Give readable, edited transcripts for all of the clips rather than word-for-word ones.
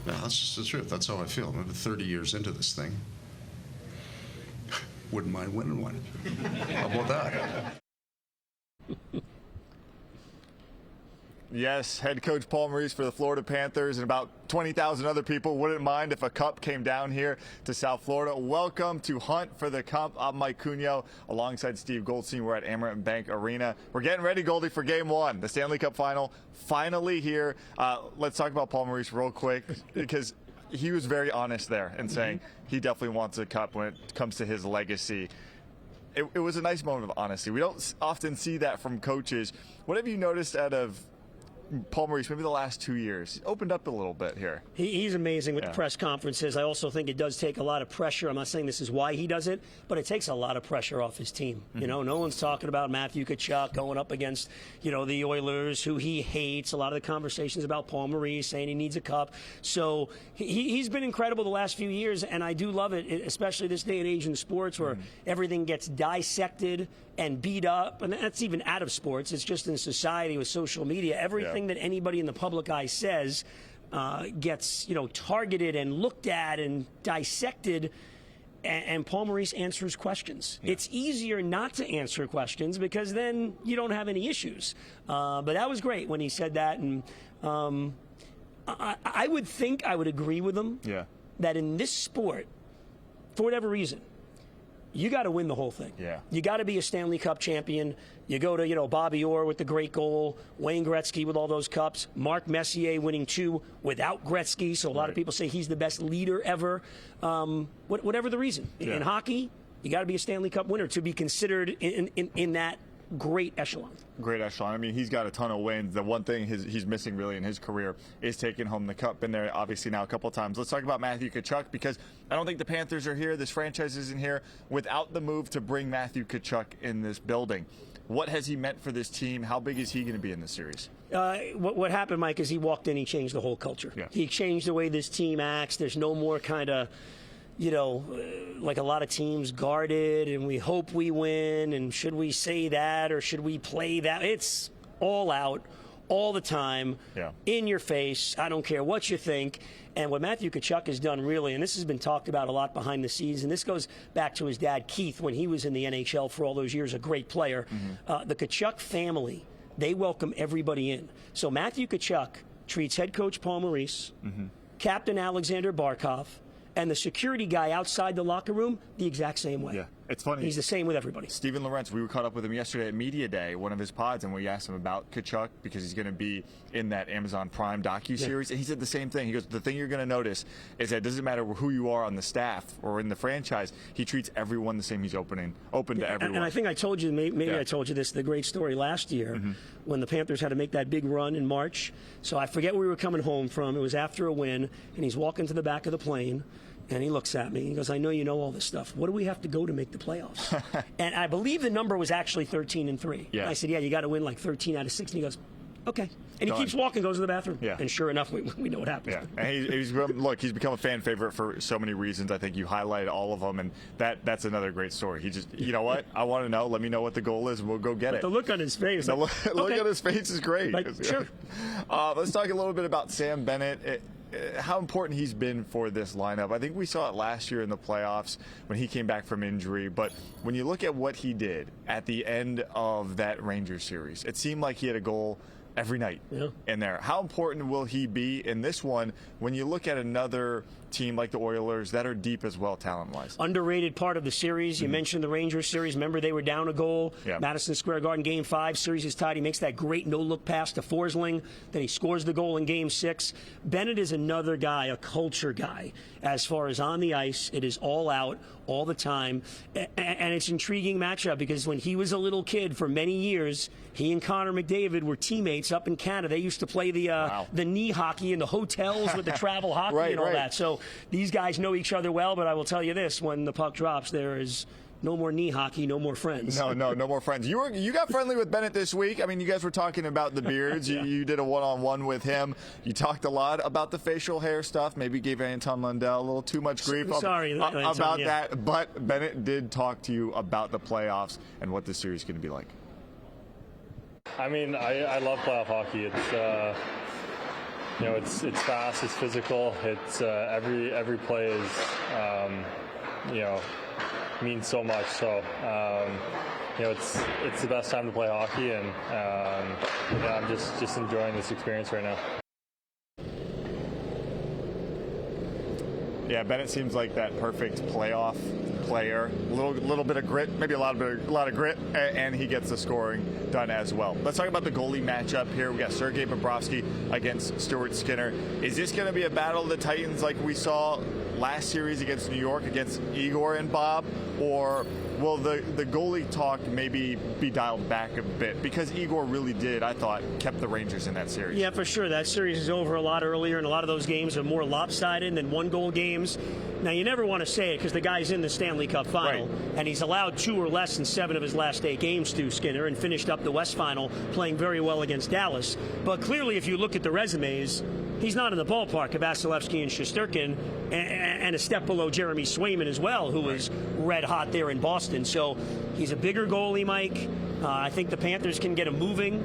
Yeah, that's just the truth. That's how I feel. I'm 30 years into this thing. Wouldn't mind winning one. How about that? Yes, head coach Paul Maurice for the Florida Panthers and about 20,000 other people wouldn't mind if a cup came down here to South Florida. Welcome to Hunt for the Cup. I'm Mike Cugno alongside Steve Goldstein. We're at Amerant Bank Arena. We're getting ready, Goldie, for Game 1, the Stanley Cup Final. Finally here. Let's talk about Paul Maurice real quick because he was very honest there in saying he definitely wants a cup when it comes to his legacy. It was a nice moment of honesty. We don't often see that from coaches. What have you noticed out of Paul Maurice, maybe the last 2 years? He opened up a little bit here. He's amazing with the press conferences. I also think it does take a lot of pressure. I'm not saying this is why he does it, but it takes a lot of pressure off his team. You know, no one's talking about Matthew Tkachuk going up against, the Oilers, who he hates. A lot of the conversations about Paul Maurice saying he needs a cup. So he's been incredible the last few years, and I do love it, especially this day and age in sports where everything gets dissected and beat up. And that's even out of sports. It's just in society with social media. Everything that anybody in the public eye says gets targeted and looked at and dissected, and Paul Maurice answers questions. It's easier not to answer questions because then you don't have any issues. But that was great when he said that, and I would think I would agree with him that in this sport, for whatever reason, you got to win the whole thing. You got to be a Stanley Cup champion. You go to, Bobby Orr with the great goal, Wayne Gretzky with all those cups, Mark Messier winning 2 without Gretzky. So a lot of people say he's the best leader ever. Whatever the reason. In hockey, you got to be a Stanley Cup winner to be considered in that great echelon. Great echelon. I mean, he's got a ton of wins. The one thing he's missing really in his career is taking home the cup. Been there obviously now a couple of times. Let's talk about Matthew Tkachuk, because I don't think the Panthers are here, this franchise isn't here, without the move to bring Matthew Tkachuk in this building. What has he meant for this team? How big is he going to be in this series? What happened, Mike, is he walked in, he changed the whole culture. He changed the way this team acts. There's no more kind of like a lot of teams guarded and we hope we win and should we say that or should we play that? It's all out, all the time, in your face. I don't care what you think. And what Matthew Tkachuk has done really, and this has been talked about a lot behind the scenes, and this goes back to his dad, Keith, when he was in the NHL for all those years, a great player. The Tkachuk family, they welcome everybody in. So Matthew Tkachuk treats head coach Paul Maurice, Captain Alexander Barkov, and the security guy outside the locker room the exact same way. Yeah, it's funny. He's the same with everybody. Steven Lorentz, we were caught up with him yesterday at Media Day, one of his pods, and we asked him about Tkachuk because he's going to be in that Amazon Prime docuseries. And he said the same thing. He goes, the thing you're going to notice is that it doesn't matter who you are on the staff or in the franchise, he treats everyone the same. He's open to everyone. And I think I told you, maybe I told you this, the great story last year when the Panthers had to make that big run in March. So I forget where we were coming home from. It was after a win, and he's walking to the back of the plane. And he looks at me. He goes, I know you know all this stuff. What do we have to go to make the playoffs? And I believe the number was actually 13-3. I said, you got to win like 13 out of 16. He goes, okay. And he keeps walking, goes to the bathroom. And sure enough, we know what happens. And he's become a fan favorite for so many reasons. I think you highlighted all of them, and that's another great story. He just, you know what? I want to know. Let me know what the goal is, and we'll go get it. The look on his face. The look on his face is great. Sure. Let's talk a little bit about Sam Bennett. How important he's been for this lineup. I think we saw it last year in the playoffs when he came back from injury, but when you look at what he did at the end of that Rangers series, it seemed like he had a goal every night in there. How important will he be in this one when you look at another team like the Oilers that are deep as well talent-wise? Underrated part of the series. You mentioned the Rangers series. Remember, they were down a goal. Madison Square Garden, Game 5. Series is tied. He makes that great no-look pass to Forsling. Then he scores the goal in Game 6. Bennett is another guy, a culture guy. As far as on the ice, it is all out, all the time. And it's an intriguing matchup because when he was a little kid for many years, he and Connor McDavid were teammates up in Canada. They used to play the knee hockey in the hotels with the travel hockey and all that. So these guys know each other well, but I will tell you this, when the puck drops, there is no more knee hockey, no more friends. No more friends. You got friendly with Bennett this week. I mean, you guys were talking about the beards. You did a one-on-one with him. You talked a lot about the facial hair stuff. Maybe gave Anton Lundell a little too much grief about that. But Bennett did talk to you about the playoffs and what this series is going to be like. I mean, I love playoff hockey. It's it's fast, it's physical. It's every play is means so much. So it's the best time to play hockey, and I'm just enjoying this experience right now. Yeah, Bennett seems like that perfect playoff player. A little bit of grit, maybe a lot of grit, and he gets the scoring done as well. Let's talk about the goalie matchup here. We got Sergei Bobrovsky against Stuart Skinner. Is this going to be a battle of the Titans like we saw last series against New York, against Igor and Bob, or will the goalie talk maybe be dialed back a bit? Because Igor really did, I thought, kept the Rangers in that series. Yeah, for sure. That series is over a lot earlier, and a lot of those games are more lopsided than one-goal games. Now, you never want to say it because the guy's in the Stanley Cup Final, right, and he's allowed 2 or less in 7 of his last 8 games, Stu Skinner, and finished up the West Final playing very well against Dallas. But clearly, if you look at the resumes, he's not in the ballpark of Vasilevsky and Shesterkin, and a step below Jeremy Swayman as well, who was red hot there in Boston. So he's a bigger goalie, Mike. I think the Panthers can get him moving.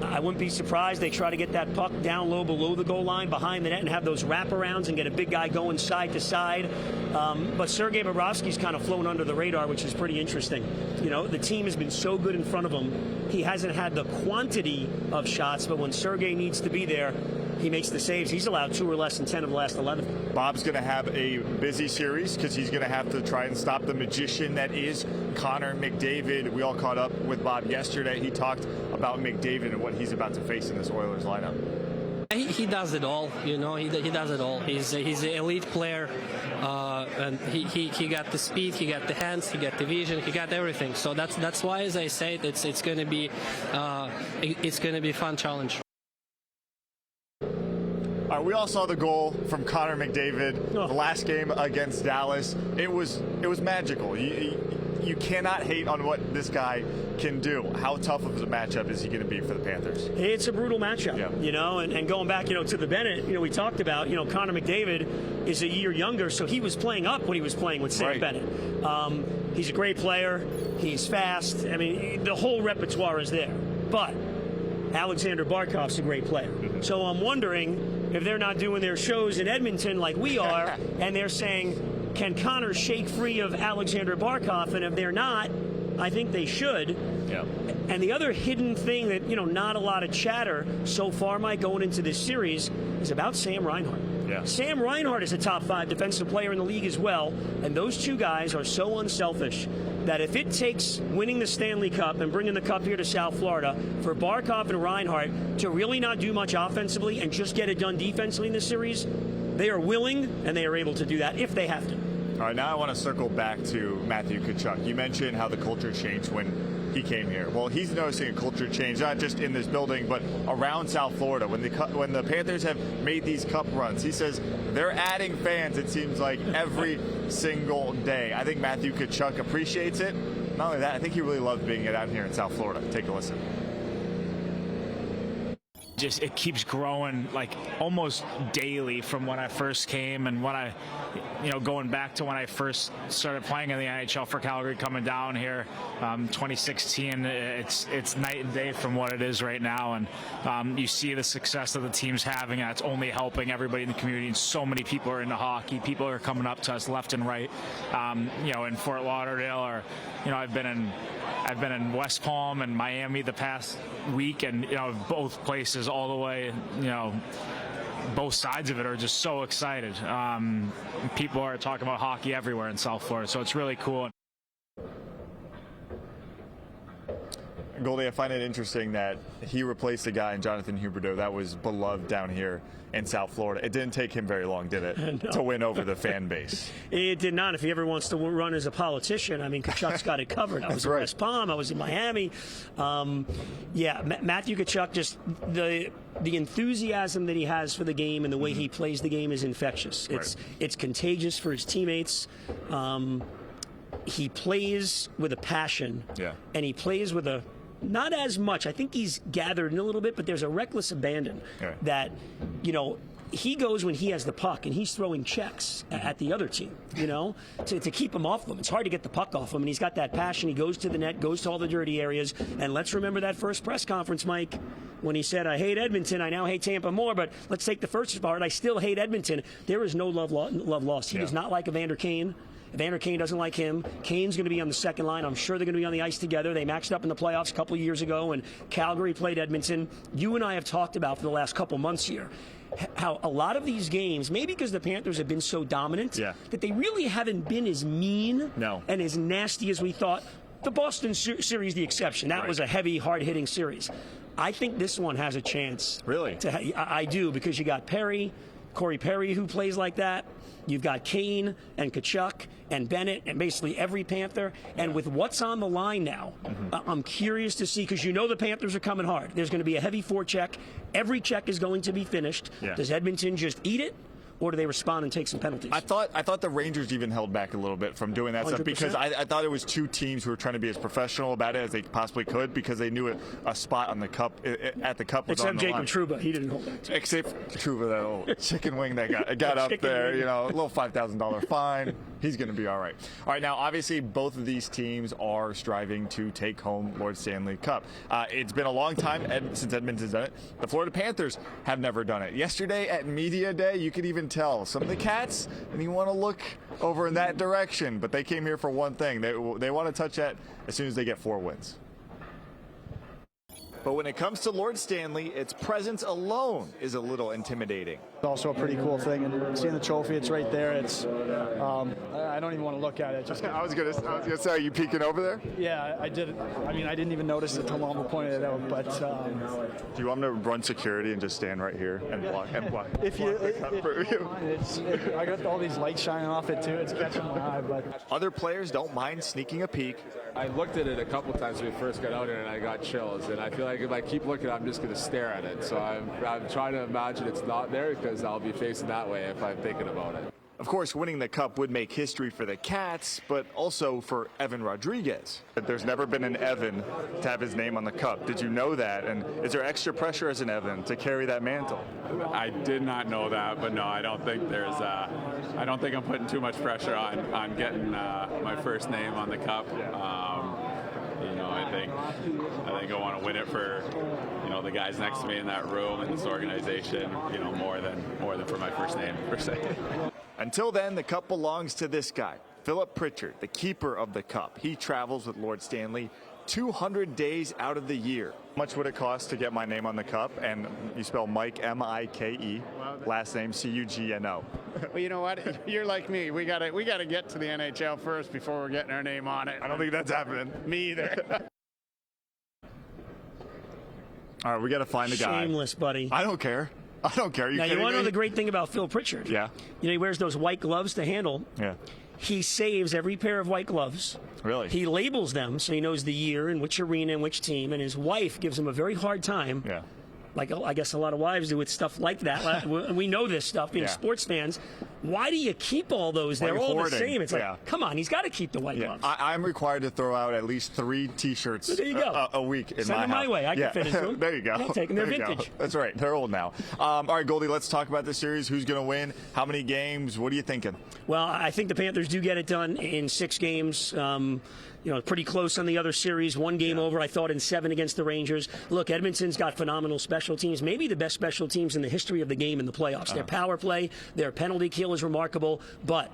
I wouldn't be surprised they try to get that puck down low below the goal line behind the net and have those wraparounds and get a big guy going side to side. But Sergei Bobrovsky's kind of flown under the radar, which is pretty interesting. The team has been so good in front of him. He hasn't had the quantity of shots, but when Sergei needs to be there, he makes the saves. He's allowed 2 or less in 10 of the last 11. Bob's going to have a busy series because he's going to have to try and stop the magician that is Connor McDavid. We all caught up with Bob yesterday. He talked about McDavid and what he's about to face in this Oilers lineup. He does it all, he does it all. He's an elite player, and he got the speed, he got the hands, he got the vision, he got everything. So that's why, as I said, it's going to be a fun challenge. We all saw the goal from Connor McDavid the last game against Dallas. It was magical. You cannot hate on what this guy can do. How tough of a matchup is he going to be for the Panthers? It's a brutal matchup, and going back, to the Bennett, we talked about, Connor McDavid is a year younger, so he was playing up when he was playing with Sam Bennett. He's a great player. He's fast. I mean, the whole repertoire is there. But Alexander Barkov's a great player. So I'm wondering if they're not doing their shows in Edmonton like we are, and they're saying, can Connor shake free of Alexander Barkov? And if they're not, I think they should. Yeah. And the other hidden thing that, not a lot of chatter so far, Mike, going into this series is about Sam Reinhart. Yeah. Sam Reinhart is a top 5 defensive player in the league as well, and those two guys are so unselfish that if it takes winning the Stanley Cup and bringing the cup here to South Florida for Barkov and Reinhart to really not do much offensively and just get it done defensively in this series, they are willing and they are able to do that if they have to. All right, now I want to circle back to Matthew Tkachuk. You mentioned how the culture changed when he came here. Well, he's noticing a culture change, not just in this building, but around South Florida. When the Panthers have made these cup runs, he says they're adding fans, it seems like, every single day. I think Matthew Tkachuk appreciates it. Not only that, I think he really loves being down here in South Florida. Take a listen. Just it keeps growing like almost daily from when I first came, and when I going back to when I first started playing in the NHL for Calgary, coming down here 2016, it's night and day from what it is right now. And you see the success that the team's having, and it's only helping everybody in the community, and so many people are into hockey. People are coming up to us left and right, in Fort Lauderdale, or I've been in West Palm and Miami the past week, and both places all the way, both sides of it are just so excited. People are talking about hockey everywhere in South Florida, so it's really cool. Goldie, I find it interesting that he replaced a guy in Jonathan Huberdeau that was beloved down here in South Florida. It didn't take him very long, did it, to win over the fan base? It did not. If he ever wants to run as a politician, I mean, Tkachuk's got it covered. I was in West Palm. I was in Miami. Matthew Tkachuk, just the enthusiasm that he has for the game and the way he plays the game is infectious. It's contagious for his teammates. He plays with a passion, and he plays with a not as much. I think he's gathered in a little bit, but there's a reckless abandon that, he goes when he has the puck, and he's throwing checks at the other team, to keep him off them. It's hard to get the puck off him, and he's got that passion. He goes to the net, goes to all the dirty areas, and let's remember that first press conference, Mike. when he said, I hate Edmonton, I now hate Tampa more, but let's take the first part. I still hate Edmonton. There is no love lost. He does not like Evander Kane. Evander Kane doesn't like him. Kane's going to be on the second line. I'm sure they're going to be on the ice together. They matched up in the playoffs a couple of years ago when Calgary played Edmonton. You and I have talked about for the last couple months here how a lot of these games, maybe because the Panthers have been so dominant, that they really haven't been as mean and as nasty as we thought. The Boston series, the exception. That was a heavy, hard-hitting series. I think this one has a chance. Really? I do, because you got Corey Perry, who plays like that. You've got Kane and Tkachuk and Bennett and basically every Panther. And with what's on the line now, I'm curious to see, because you know the Panthers are coming hard. There's going to be a heavy forecheck. Every check is going to be finished. Does Edmonton just eat it? Or do they respond and take some penalties? I thought the Rangers even held back a little bit from doing that 100%? Stuff, because I thought it was two teams who were trying to be as professional about it as they possibly could, because they knew a spot on the cup at the cup was on the Jacob line. Trouba, he didn't hold back. Except Trouba, that little chicken wing that got up there, wing. A little $5,000 fine. He's going to be all right. All right, now obviously both of these teams are striving to take home Lord Stanley Cup. It's been a long time since Edmonton's done it. The Florida Panthers have never done it. Yesterday at Media Day, you could even tell some of the Cats didn't want to look over in that direction, but they came here for one thing. They want to touch that as soon as they get 4 wins. But when it comes to Lord Stanley, its presence alone is a little intimidating. It's also a pretty cool thing, and seeing the trophy, it's right there. It's I don't even want to look at it. Just I was gonna say, are you peeking over there? Yeah, I did. I mean, I didn't even notice it until Mama pointed it out. But do you want me to run security and just stand right here and block? If I got all these lights shining off it too. It's catching my eye. But other players don't mind sneaking a peek. I looked at it a couple times when we first got out here, and I got chills. And I feel like if I keep looking, I'm just going to stare at it. So I'm trying to imagine it's not there, because I'll be facing that way if I'm thinking about it. Of course, winning the Cup would make history for the Cats, but also for Evan Rodriguez. There's never been an Evan to have his name on the Cup. Did you know that? And is there extra pressure as an Evan to carry that mantle? I did not know that, but no, I don't think there's. I don't think I'm putting too much pressure on getting my first name on the Cup. I think I want to win it for the guys next to me in that room and this organization, more than for my first name per se. Until then, the Cup belongs to this guy, Philip Pritchard, the keeper of the Cup. He travels with Lord Stanley 200 days out of the year. How much would it cost to get my name on the Cup? And you spell Mike, M-I-K-E, last name C-U-G-N-O. Well, you know what? You're like me. We gotta get to the NHL first before we're getting our name on it. I don't think that's happening. Me either. All right, we got to find the guy. Shameless, buddy. I don't care. You want to know the great thing about Phil Pritchard? Yeah. He wears those white gloves to handle. Yeah. He saves every pair of white gloves. Really? He labels them so he knows the year and which arena and which team, and his wife gives him a very hard time. Yeah. Like I guess a lot of wives do with stuff like that. We know this stuff, being sports fans. Why do you keep all those? They're all the same. It's like, come on, he's got to keep the white gloves. I'm required to throw out at least 3 T-shirts there you go. a week in Send my them house. my way. I can fit into them. There you go. I'll take them. They're vintage. That's right. They're old now. All right, Goldie, let's talk about the series. Who's going to win? How many games? What are you thinking? Well, I think the Panthers do get it done in 6 games. Pretty close on the other series. 1 game over, I thought, in 7 against the Rangers. Look, Edmonton's got phenomenal special teams, maybe the best special teams in the history of the game in the playoffs. Their power play, their penalty kill is remarkable, but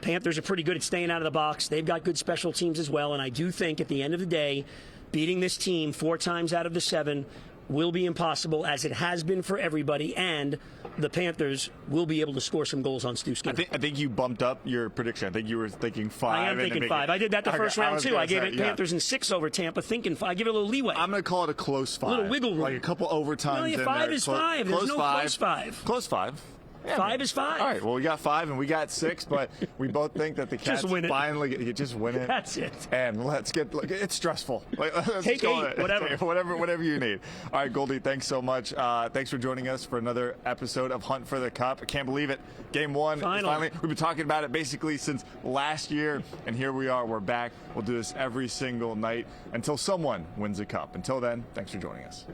Panthers are pretty good at staying out of the box. They've got good special teams as well, and I do think at the end of the day, beating this team 4 times out of the 7 will be impossible, as it has been for everybody, and the Panthers will be able to score some goals on Stu Skinner. I think you bumped up your prediction. I think you were thinking 5. I am thinking 5. I did that the first round, too. I gave it Panthers in 6 over Tampa, thinking 5. I give it a little leeway. I'm going to call it a close 5. A little wiggle room. Like a couple overtimes in there. 5 is 5. There's no close 5. Close 5. Yeah, 5 is 5. All right, well, we got 5 and we got 6, but we both think that the Cats finally just win it. That's it. And let's it's stressful. Let's Take 8, whatever. Whatever you need. All right, Goldie, thanks so much. Thanks for joining us for another episode of Hunt for the Cup. I can't believe it. Game 1. Finally. We've been talking about it basically since last year, and here we are. We're back. We'll do this every single night until someone wins a cup. Until then, thanks for joining us.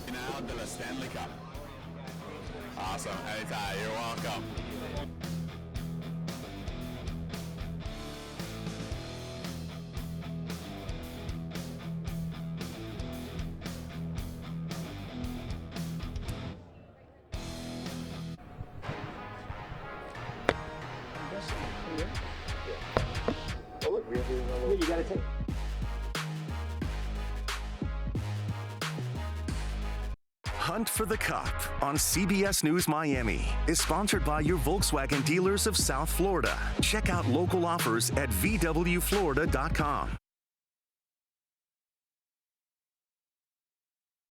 Now the Stanley Cup. Awesome. Anytime. You're welcome. Oh, look, we have a You got to take. Hunt for the Cup on CBS News Miami is sponsored by your Volkswagen dealers of South Florida. Check out local offers at VWFlorida.com.